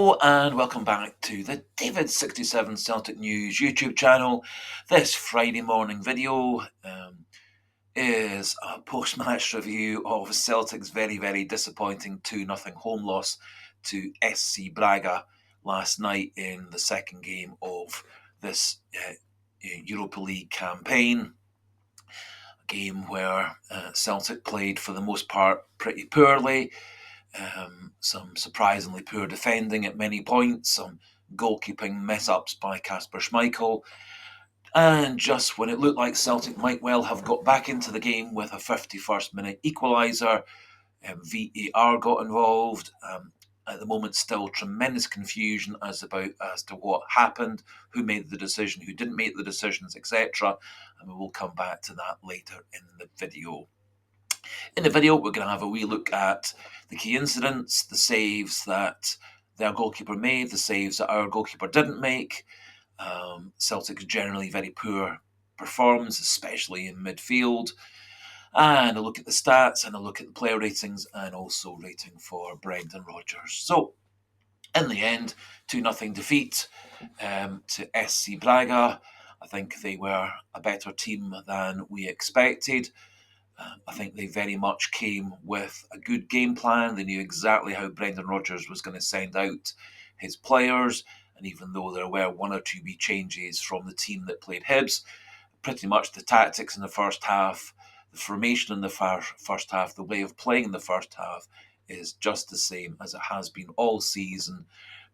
Hello and welcome back to the David67 Celtic News YouTube channel. This Friday morning video is a post-match review of Celtic's very disappointing 2-0 home loss to SC Braga last night in the second game of this Europa League campaign. A game where Celtic played for the most part pretty poorly. Some surprisingly poor defending at many points, some goalkeeping mess-ups by Kasper Schmeichel, and just when it looked like Celtic might well have got back into the game with a 51st minute equaliser, VAR got involved. At the moment, still tremendous confusion as to what happened, who made the decision, who didn't make the decisions, etc. And we will come back to that later in the video. In the video, we're going to have a wee look at the key incidents, the saves that their goalkeeper made, the saves that our goalkeeper didn't make. Celtic's generally very poor performance, especially in midfield. And a look at the stats, and a look at the player ratings, and also rating for Brendan Rodgers. So, in the end, 2-0 defeat to SC Braga. I think they were a better team than we expected. I think they very much came with a good game plan. They knew exactly how Brendan Rodgers was going to send out his players. And even though there were one or two wee changes from the team that played Hibs, pretty much the tactics in the first half, the formation in the first half, the way of playing in the first half is just the same as it has been all season.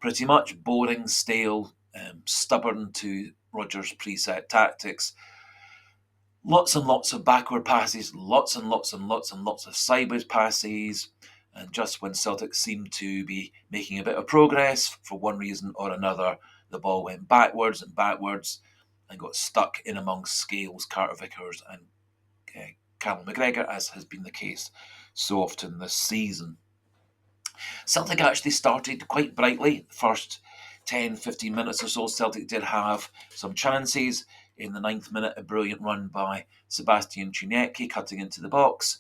Pretty much boring, stale, stubborn to Rodgers' preset tactics. Lots and lots of backward passes, lots of sideways passes, and just when Celtic seemed to be making a bit of progress, for one reason or another, the ball went backwards and got stuck in amongst Scales, Carter Vickers and Callum McGregor, as has been the case so often this season. Celtic actually started quite brightly. The first 10-15 minutes or so, Celtic did have some chances. In the 9th minute, a brilliant run by Sebastian Chuniecki cutting into the box.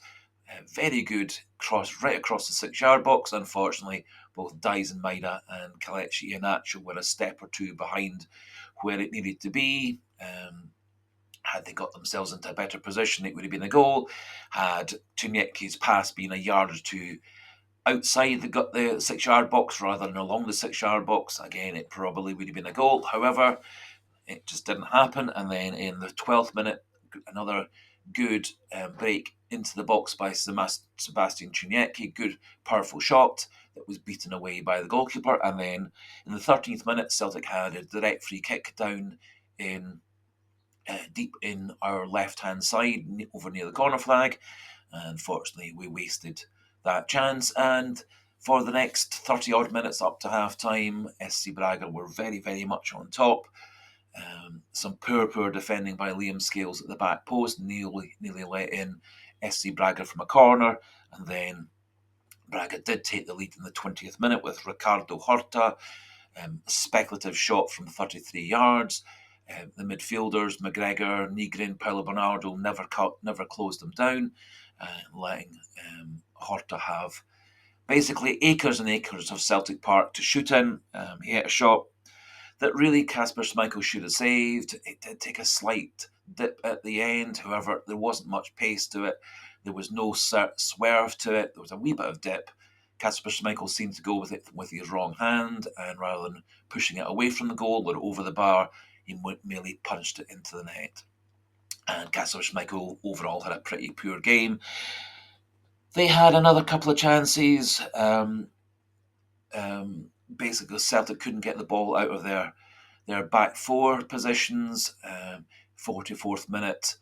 Very good cross right across the 6-yard box. Unfortunately, both Dyson Maida and Kelechi Iheanacho were a step or two behind where it needed to be. Had they got themselves into a better position, it would have been a goal. Had Chuniecki's pass been a yard or two outside the 6-yard box rather than along the 6-yard box, again, it probably would have been a goal. However, it just didn't happen. And then in the 12th minute, another good break into the box by Sebastian Chuniecki. Good, powerful shot that was beaten away by the goalkeeper. And then in the 13th minute, Celtic had a direct free kick down in deep in our left-hand side, over near the corner flag. Unfortunately, we wasted that chance. And for the next 30-odd minutes up to half-time, SC Braga were very much on top. Some poor defending by Liam Scales at the back post, nearly let in SC Braga from a corner, and then Braga did take the lead in the 20th minute with Ricardo Horta, a speculative shot from 33 yards. The midfielders, McGregor, Nygren, Paulo Bernardo, never closed them down, letting Horta have basically acres and acres of Celtic Park to shoot in. He hit a shot that really Kasper Schmeichel should have saved. It did take a slight dip at the end. However, there wasn't much pace to it. There was no swerve to it. There was a wee bit of dip. Kasper Schmeichel seemed to go with it with his wrong hand, and rather than pushing it away from the goal or over the bar, he merely punched it into the net. And Kasper Schmeichel overall had a pretty poor game. They had another couple of chances. Basically, Celtic couldn't get the ball out of their back four positions. 44th minute,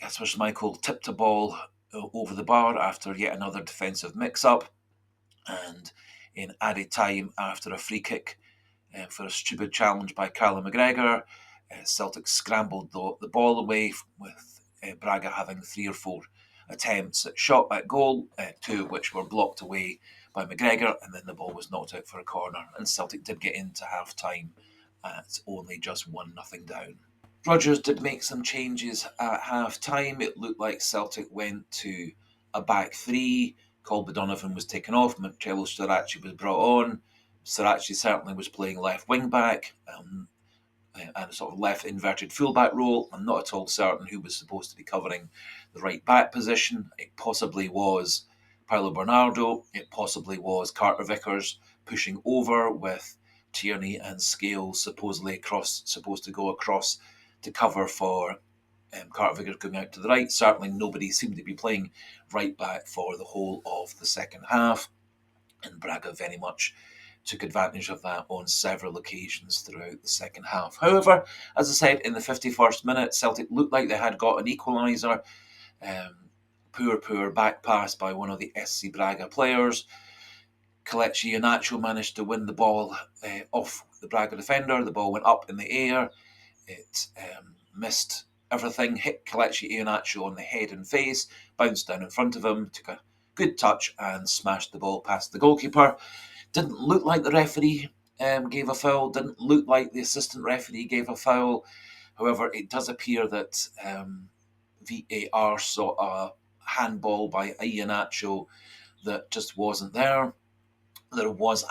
Kasper Schmeichel tipped a ball over the bar after yet another defensive mix-up. And in added time, after a free kick for a stupid challenge by Callum McGregor, Celtic scrambled the ball away, with Braga having 3 or 4 attempts at shot at goal, 2 of which were blocked away by McGregor, and then the ball was knocked out for a corner, and Celtic did get into half-time at only just 1-0 down. Rodgers did make some changes at half-time. It looked like Celtic went to a back 3. Colby Donovan was taken off, Marcelo Storaci was brought on, Sirachi certainly was playing left wing back and a sort of left inverted fullback role. I'm not at all certain who was supposed to be covering the right back position. It possibly was Paolo Bernardo. It possibly was Carter Vickers pushing over with Tierney and Scales supposed to go across to cover for Carter Vickers going out to the right. Certainly nobody seemed to be playing right back for the whole of the second half, and Braga very much took advantage of that on several occasions throughout the second half. However, as I said, in the 51st minute, Celtic looked like they had got an equaliser. Poor back pass by one of the SC Braga players. Kelechi Iheanacho managed to win the ball off the Braga defender. The ball went up in the air. It missed everything, hit Kelechi Iheanacho on the head and face, bounced down in front of him, took a good touch and smashed the ball past the goalkeeper. Didn't look like the referee gave a foul, didn't look like the assistant referee gave a foul. However, it does appear that VAR saw a handball by Iheanacho that just wasn't there. There was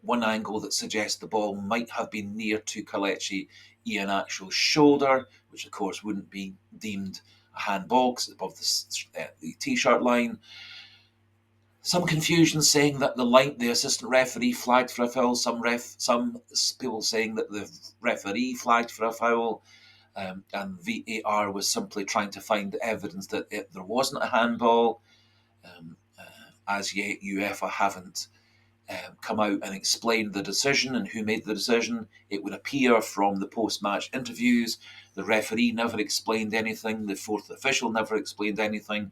one angle that suggests the ball might have been near to Kelechi Iheanacho's shoulder, which of course wouldn't be deemed a handball because it's above the t-shirt line. Some confusion saying that the assistant referee flagged for a foul. Some people saying that the referee flagged for a foul, and VAR was simply trying to find evidence that there wasn't a handball. As yet, UEFA haven't come out and explained the decision and who made the decision. It would appear from the post-match interviews, the referee never explained anything, the fourth official never explained anything,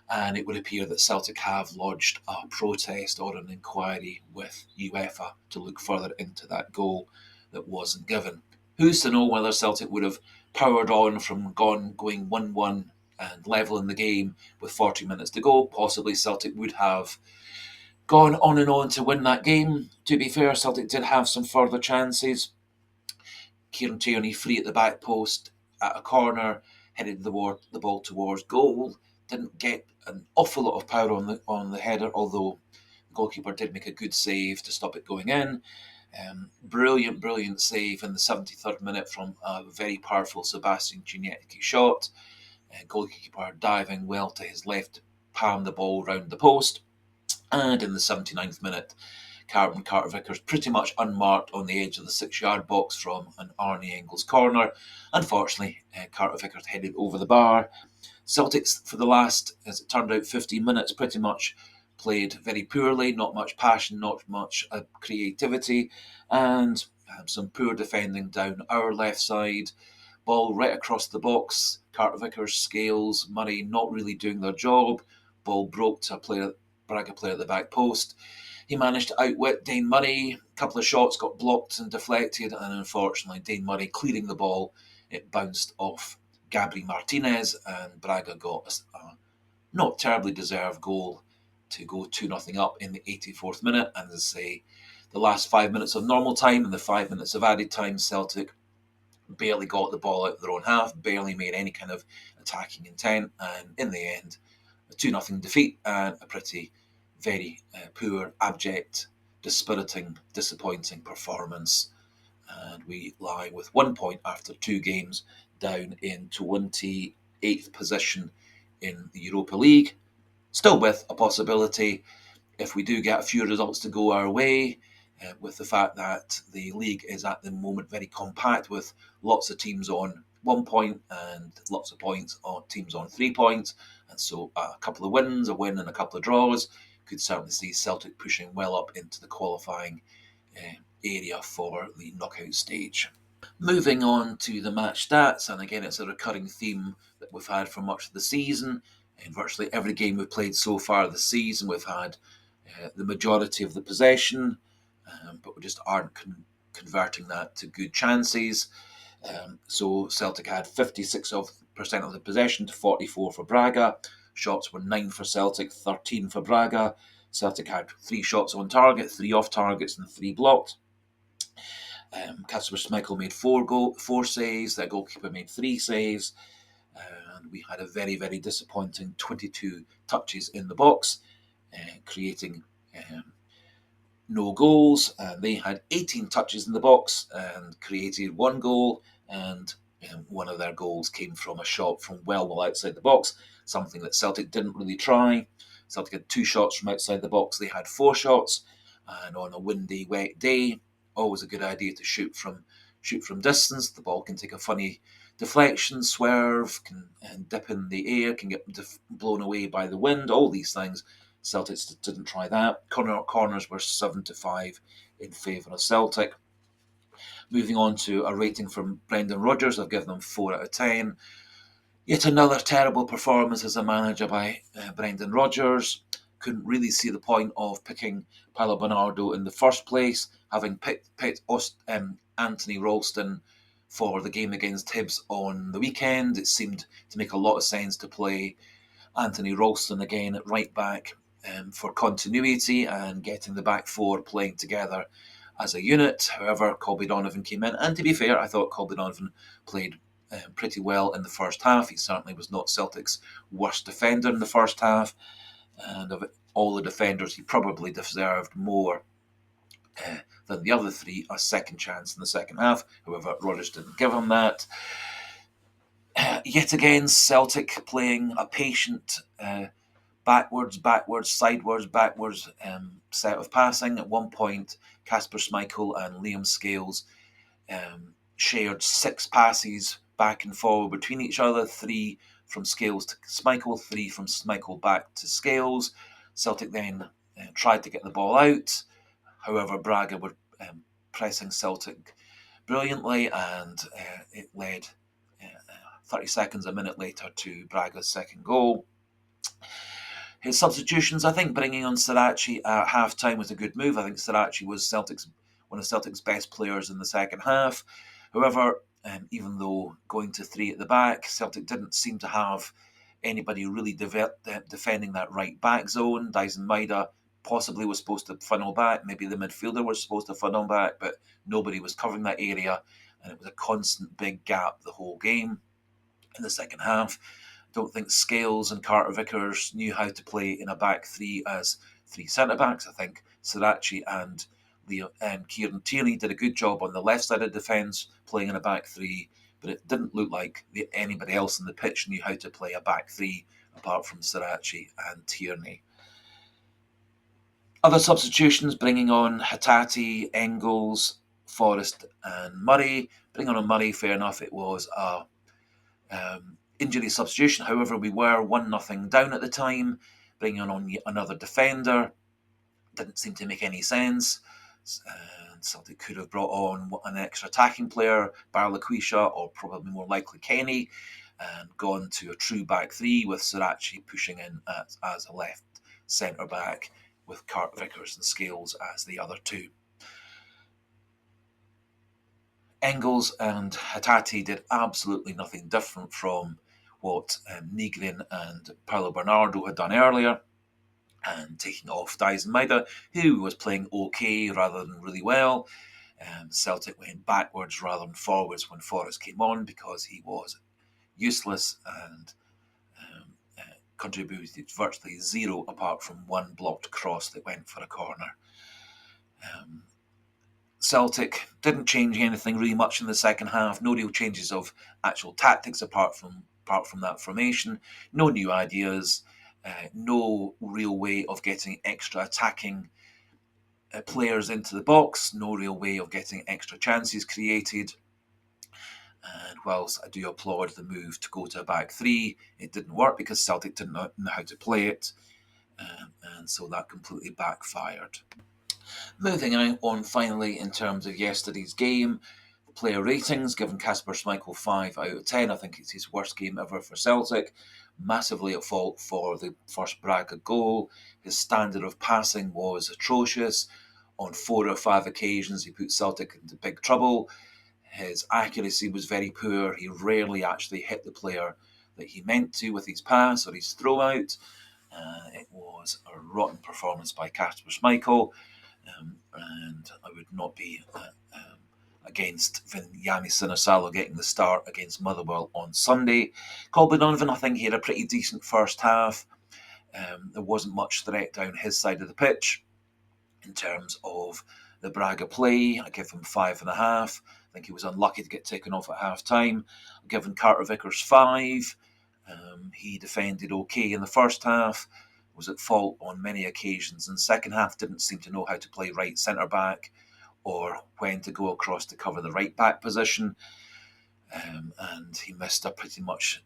and it would appear that Celtic have lodged a protest or an inquiry with UEFA to look further into that goal that wasn't given. Who's to know whether Celtic would have powered on from going 1-1 and levelling the game with 40 minutes to go? Possibly Celtic would have gone on and on to win that game. To be fair, Celtic did have some further chances. Kieran Tierney free at the back post at a corner, headed the ball towards goal. Didn't get an awful lot of power on the header, although the goalkeeper did make a good save to stop it going in. Brilliant save in the 73rd minute from a very powerful Sebastian Giannecchi shot. Goalkeeper diving well to his left, palm the ball round the post. And in the 79th minute, Carter Vickers pretty much unmarked on the edge of the 6-yard box from an Arnie Engels corner. Unfortunately, Carter Vickers headed over the bar. Celtics, for the last, as it turned out, 15 minutes, pretty much played very poorly, not much passion, not much creativity, and some poor defending down our left side. Ball right across the box. Carter Vickers, Scales, Murray not really doing their job. Ball broke to a Braga player at the back post. He managed to outwit Dane Murray. A couple of shots got blocked and deflected, and unfortunately, Dane Murray clearing the ball, it bounced off Gabri Martinez, and Braga got a not terribly deserved goal to go 2-0 up in the 84th minute. And as I say, the last 5 minutes of normal time and the 5 minutes of added time, Celtic barely got the ball out of their own half, barely made any kind of attacking intent, and in the end, a 2-0 defeat and a pretty very poor, abject, dispiriting, disappointing performance. And we lie with 1 point after 2 games, down in 28th position in the Europa League. Still with a possibility, if we do get a few results to go our way, with the fact that the league is at the moment very compact with lots of teams on 1 point and lots of points on teams on 3 points, and so a couple of wins, a win and a couple of draws could certainly see Celtic pushing well up into the qualifying area for the knockout stage. Moving on to the match stats, and again it's a recurring theme that we've had for much of the season. In virtually every game we've played so far this season, we've had the majority of the possession, but we just aren't converting that to good chances. So Celtic had 56% of the possession to 44 for Braga. Shots were 9 for Celtic, 13 for Braga. Celtic had 3 shots on target, 3 off targets and 3 blocked. Kasper Schmeichel made 4 saves, their goalkeeper made 3 saves, and we had a very, very disappointing 22 touches in the box, creating no goals, and they had 18 touches in the box and created one goal, and one of their goals came from a shot from well outside the box, something that Celtic didn't really try. Celtic had 2 shots from outside the box, they had 4 shots, and on a windy, wet day, always a good idea to shoot from distance. The ball can take a funny deflection, swerve, and dip in the air, can get blown away by the wind, all these things. Celtics didn't try that. Corners were 7-5 in favour of Celtic. Moving on to a rating from Brendan Rodgers, I've given them 4 out of 10. Yet another terrible performance as a manager by Brendan Rodgers. Couldn't really see the point of picking Paolo Bernardo in the first place, having picked Anthony Ralston for the game against Hibs on the weekend. It seemed to make a lot of sense to play Anthony Ralston again at right back for continuity and getting the back four playing together as a unit. However, Colby Donovan came in, and to be fair, I thought Colby Donovan played pretty well in the first half. He certainly was not Celtic's worst defender in the first half, and of all the defenders, he probably deserved more than the other 3 a second chance in the second half. However, Rodgers didn't give him that. Yet again, Celtic playing a patient backwards, backwards set of passing. At one point, Kasper Schmeichel and Liam Scales shared 6 passes back and forward between each other, 3 from Scales to Schmeichel, 3 from Schmeichel back to Scales. Celtic then tried to get the ball out. However, Braga were pressing Celtic brilliantly, and it led 30 seconds, a minute later, to Braga's second goal. His substitutions, I think bringing on Sirachi at half-time was a good move. I think Sirachi was one of Celtic's best players in the second half. However, even though going to 3 at the back, Celtic didn't seem to have anybody really defending that right back zone. Dyson Maida possibly was supposed to funnel back. Maybe the midfielder was supposed to funnel back, but nobody was covering that area, and it was a constant big gap the whole game. In the second half, I don't think Scales and Carter Vickers knew how to play in a back 3 as 3 centre-backs. I think Sirachi and Kieran Tierney did a good job on the left side of defence playing in a back 3, but it didn't look like anybody else on the pitch knew how to play a back 3 apart from Sirachi and Tierney. Other substitutions, bringing on Hatate, Engels, Forrest and Murray. Bringing on Murray, fair enough, it was a injury substitution. However, we were 1-0 down at the time. Bringing on another defender didn't seem to make any sense. And Celtic could have brought on an extra attacking player, Barlaquisha, or probably more likely Kenny, and gone to a true back 3 with Sirachi pushing in as a left centre back, with Carter Vickers and Scales as the other 2. Engels and Hatate did absolutely nothing different from what Nigrin and Paolo Bernardo had done earlier, and taking off Dyson Maida, who was playing okay rather than really well. Celtic went backwards rather than forwards when Forrest came on, because he was useless and contributed virtually 0 apart from 1 blocked cross that went for a corner. Celtic didn't change anything really much in the second half. No real changes of actual tactics apart from that formation. No new ideas. No real way of getting extra attacking players into the box. No real way of getting extra chances created. And whilst I do applaud the move to go to a back 3, it didn't work because Celtic didn't know how to play it. And so that completely backfired. Moving on finally in terms of yesterday's game, player ratings, given Kasper Schmeichel 5 out of 10. I think it's his worst game ever for Celtic. Massively at fault for the first Braga goal. His standard of passing was atrocious. On 4 or 5 occasions he put Celtic into big trouble. His accuracy was very poor. He rarely actually hit the player that he meant to with his pass or his throw out. It was a rotten performance by Kasper Schmeichel. And I would not be against Yami Sinosalo getting the start against Motherwell on Sunday. Colby Donovan, I think he had a pretty decent first half. There wasn't much threat down his side of the pitch. in terms of the Braga play. I give him 5.5. I think he was unlucky to get taken off at half time. I've given Carter Vickers 5. He defended okay in the first half, was at fault on many occasions. In the second half, didn't seem to know how to play right centre back or when to go across to cover the right back position. And he missed a pretty much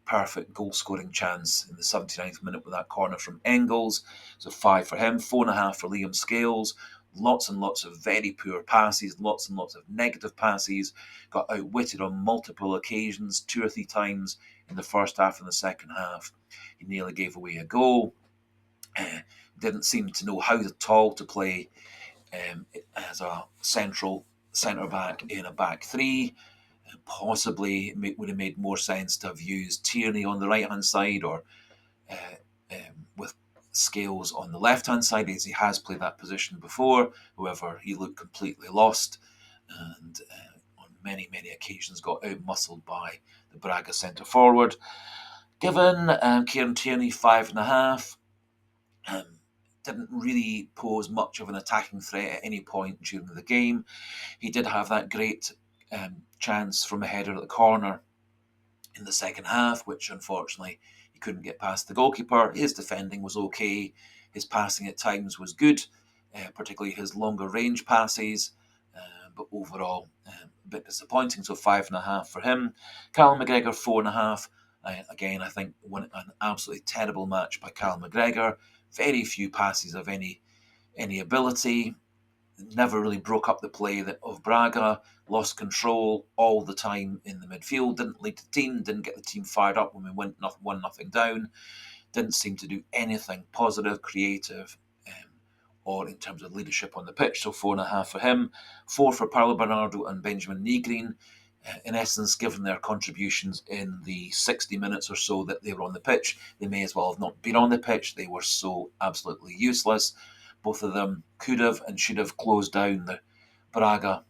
perfect goal scoring chance in the 79th minute with that corner from Engels. So 5 for him, 4.5 for Liam Scales. Lots and lots of very poor passes, lots and lots of negative passes. Got outwitted on multiple occasions, 2 or 3 times in the first half and the second half. He nearly gave away a goal. Didn't seem to know how at all to play as a central centre back in a back three. Possibly it would have made more sense to have used Tierney on the right hand side or with Scales on the left hand side, as he has played that position before. However, he looked completely lost and on many occasions got out-muscled by the Braga centre forward. Given Kieran Tierney 5.5. Didn't really pose much of an attacking threat at any point during the game. He did have that great chance from a header at the corner in the second half, which unfortunately he couldn't get past the goalkeeper. His defending was okay. His passing at times was good, particularly his longer range passes, but overall a bit disappointing. So 5.5 for him. Callum McGregor 4.5. Again, I think an absolutely terrible match by Callum McGregor. Very few passes of any ability. Never really broke up the play of Braga. Lost control all the time in the midfield. Didn't lead the team. Didn't get the team fired up when we went 1-0 down. Didn't seem to do anything positive, creative, or in terms of leadership on the pitch. So 4.5 for him. 4 for Paulo Bernardo and Benjamin Negrin. In essence, given their contributions in the 60 minutes or so that they were on the pitch, they may as well have not been on the pitch. They were so absolutely useless. Both of them could have and should have closed down the Braga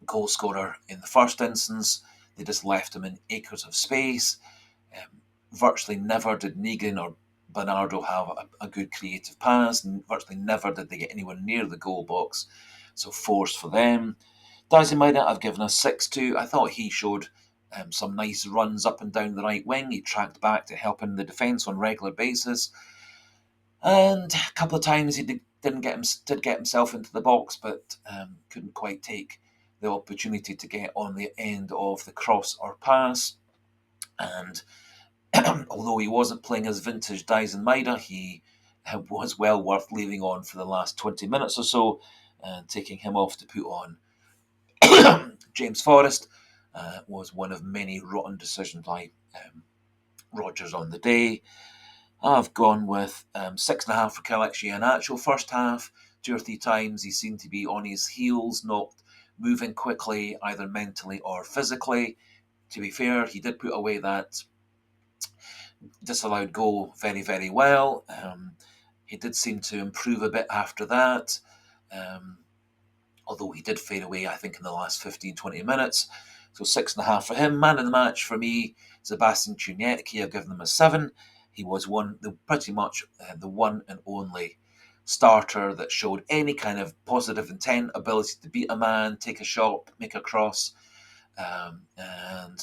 goal scorer in the first instance. They just left him in acres of space. Virtually never did Negrin or Bernardo have a good creative pass, and virtually never did they get anywhere near the goal box. So 4s for them. Dazimida, I've given a 6 to. I thought he showed some nice runs up and down the right wing. He tracked back to help in the defence on a regular basis. And a couple of times he did get himself into the box, but couldn't quite take the opportunity to get on the end of the cross or pass. And although he wasn't playing as vintage Dazimida, he was well worth leaving on for the last 20 minutes or so, and taking him off to put on James Forrest was one of many rotten decisions by Rodgers on the day. I've gone with 6.5 for Kelechi Iheanacho. First half, 2 or 3 times he seemed to be on his heels, not moving quickly, either mentally or physically. To be fair, he did put away that disallowed goal very, very well. He did seem to improve a bit after that. Although he did fade away, I think, in the last 15-20 minutes. So 6.5 for him. Man of the match for me, Sebastian Chuniecki. I've given him a 7. He was pretty much the one and only starter that showed any kind of positive intent, ability to beat a man, take a shot, make a cross. And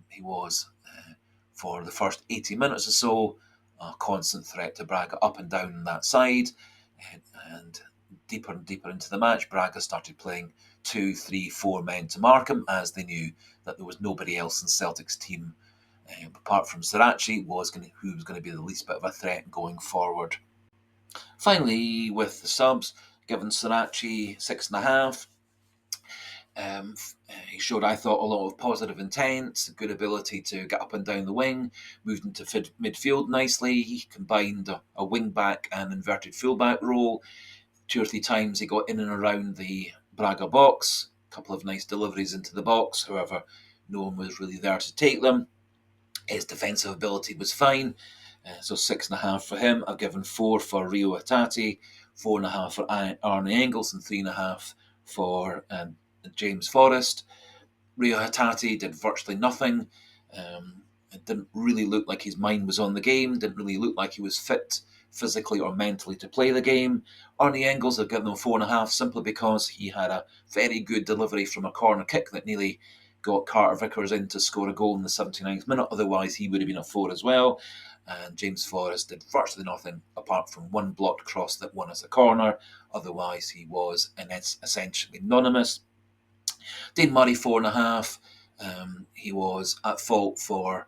he was, for the first 80 minutes or so, a constant threat to Braga up and down that side. And deeper and deeper into the match, Braga started playing 2, 3, 4 men to mark him, as they knew that there was nobody else in Celtic's team apart from Sirachi who was going to be the least bit of a threat going forward. Finally, with the subs, given Sirachi 6.5. He showed, I thought, a lot of positive intent, good ability to get up and down the wing, moved into midfield nicely. He combined a wing back and inverted fullback role. 2 or 3 times he got in and around the Braga box, a couple of nice deliveries into the box. However, no one was really there to take them. His defensive ability was fine, so 6.5 for him. I've given 4 for Rio Hatate, 4.5 for Arne Engels, and 3.5 for James Forrest. Rio Hatate did virtually nothing. It didn't really look like his mind was on the game, didn't really look like he was fit physically or mentally to play the game. Arnie Engels have given him 4.5 simply because he had a very good delivery from a corner kick that nearly got Carter Vickers in to score a goal in the 79th minute. Otherwise, he would have been a 4 as well. And James Forrest did virtually nothing apart from one blocked cross that won us a corner. Otherwise, he was essentially anonymous. Dean Murray, 4.5. He was at fault for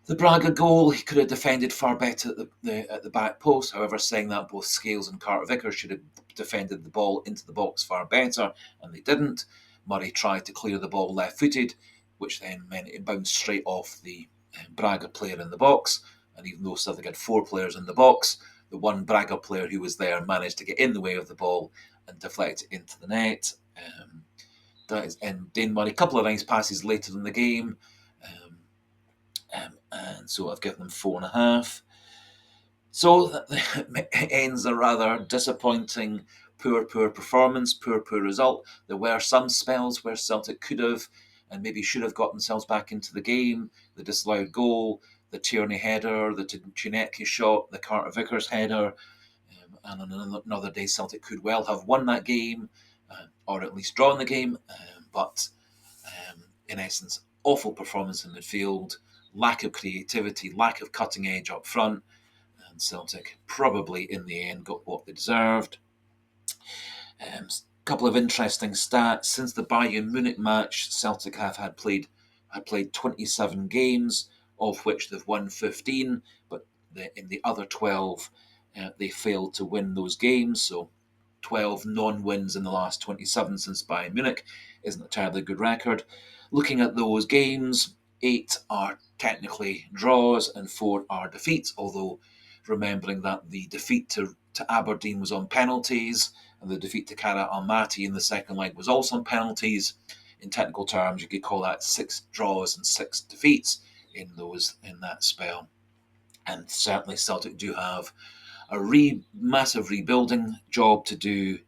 the Braga goal. He could have defended far better at the back post. However, saying that, both Scales and Carter Vickers should have defended the ball into the box far better, and they didn't. Murray tried to clear the ball left-footed, which then meant it bounced straight off the Braga player in the box. And even though Celtic had 4 players in the box, the one Braga player who was there managed to get in the way of the ball and deflect it into the net. That is in Dane Murray. A couple of nice passes later in the game. And so I've given them 4.5. So that ends a rather disappointing, poor performance, poor result. There were some spells where Celtic could have and maybe should have got themselves back into the game. The disallowed goal, the Tierney header, the Chinecki shot, the Carter Vickers header. And on another day, Celtic could well have won that game, or at least drawn the game. But in essence, awful performance in midfield, lack of creativity, lack of cutting edge up front, and Celtic probably in the end got what they deserved. A couple of interesting stats. Since the Bayern Munich match, Celtic had played 27 games, of which they've won 15, but in the other 12, they failed to win those games. So 12 non-wins in the last 27 since Bayern Munich isn't a terribly good record. Looking at those games, 8 are technically draws and 4 are defeats, although remembering that the defeat to Aberdeen was on penalties and the defeat to Kara Almaty in the second leg was also on penalties. In technical terms, you could call that 6 draws and 6 defeats in that spell. And certainly Celtic do have a massive rebuilding job to do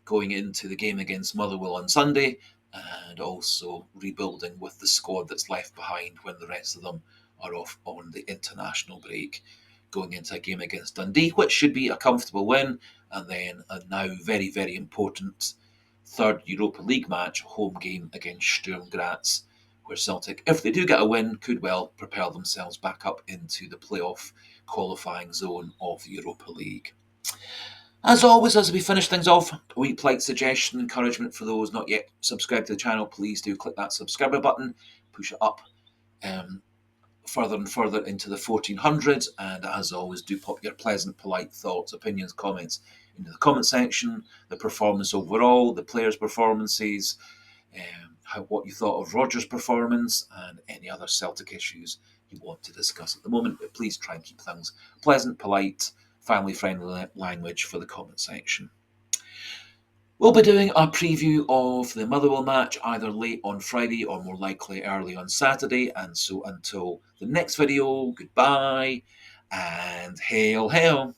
going into the game against Motherwell on Sunday, and also rebuilding with the squad that's left behind when the rest of them are off on the international break, going into a game against Dundee, which should be a comfortable win, and then a now very, very important third Europa League match, home game against Sturm Graz, where Celtic, if they do get a win, could well propel themselves back up into the playoff qualifying zone of the Europa League. As always, as we finish things off, a wee polite suggestion, encouragement for those not yet subscribed to the channel, please do click that subscriber button, push it up further and further into the 1400s, and as always, do pop your pleasant, polite thoughts, opinions, comments into the comment section, the performance overall, the players' performances, what you thought of Rodgers' performance, and any other Celtic issues you want to discuss at the moment. But please try and keep things pleasant, polite, family-friendly language for the comment section. We'll be doing a preview of the Motherwell match either late on Friday or more likely early on Saturday. And so until the next video, goodbye and hail, hail.